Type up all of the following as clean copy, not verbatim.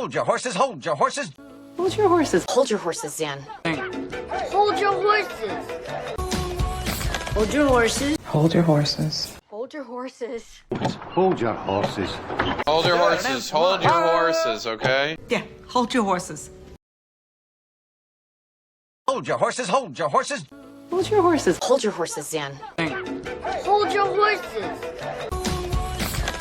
Hold your horses, hold your horses. Hold your horses. Hold your horses, Dan. Hold your horses. Hold your horses. Hold your horses. Hold your horses. Hold your horses. Hold your horses. Hold your horses, okay? Yeah, hold your horses. Hold your horses, hold your horses. Hold your horses. Hold your horses, Dan. Hold your horses.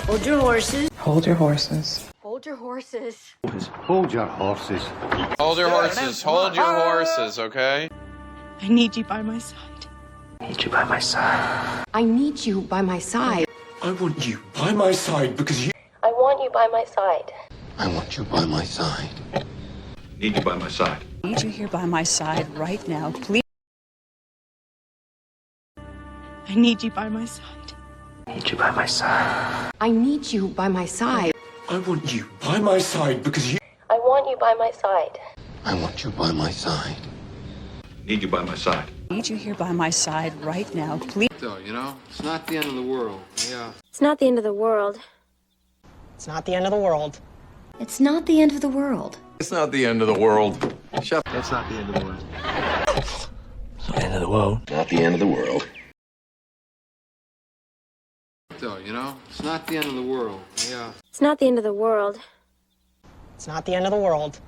Hold your horses. Hold your horses. Hold your horses. Hold your horses. Hold your horses. Hold your horses, okay? I need you by my side. Need you by my side. I need you by my side. I want you by my side because you... I want you by my side. I want you by my side. Need you by my side. Need you here by my side right now, please. I need you by my side. Need you by my side. I need you by my side. I want you by my side because you... I want you by my side. I want you by my side. Need you by my side. Need you here by my side right now, please. So, you know, it's not the end of the world. Yeah. It's not the end of the world. It's not the end of the world. It's not the end of the world. It's not the end of the world. Shut up. That's not the end of the world. It's not the end of the world. Not the end of the world. So, you know, it's not the end of the world. Yeah. It's not the end of the world. It's not the end of the world.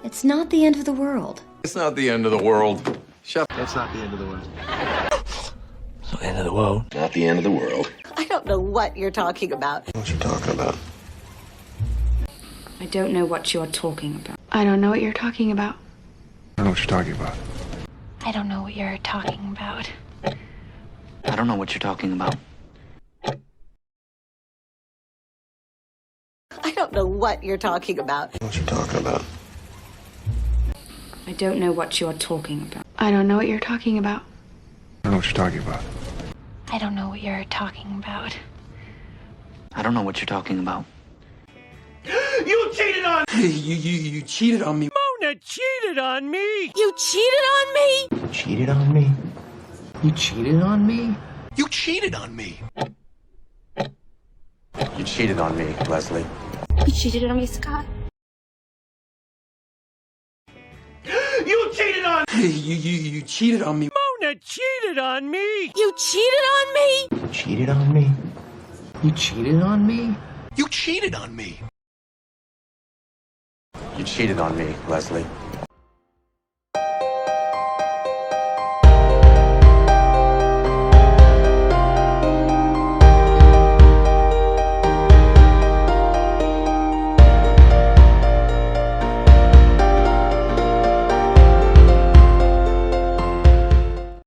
It's not the end of the world. It's not the end of the world. Shut up. That's not the end of the world. It's not the end of the world. Not the end of the world. I don't know what you're talking about. What you talking about? I don't know what you're talking about. I don't know what you're talking about. I don't know what you're talking about. I don't know what you're talking about. I don't know what you're talking about. I don't know what you're talking about. What you talking about? I don't know what you're talking about. I don't know what you're talking about. I don't know what you're talking about. I don't know what you're talking about. I don't know what you're talking about. You cheated on... You cheated on me. Mona cheated on me. You cheated on me! You cheated on me. You cheated on me? You cheated on me. You cheated on me, Leslie. You cheated on me, Scott. You cheated on... You cheated on me. Mona cheated on me. You cheated on me! You cheated on me. You cheated on me? You cheated on me. You cheated on me, Leslie.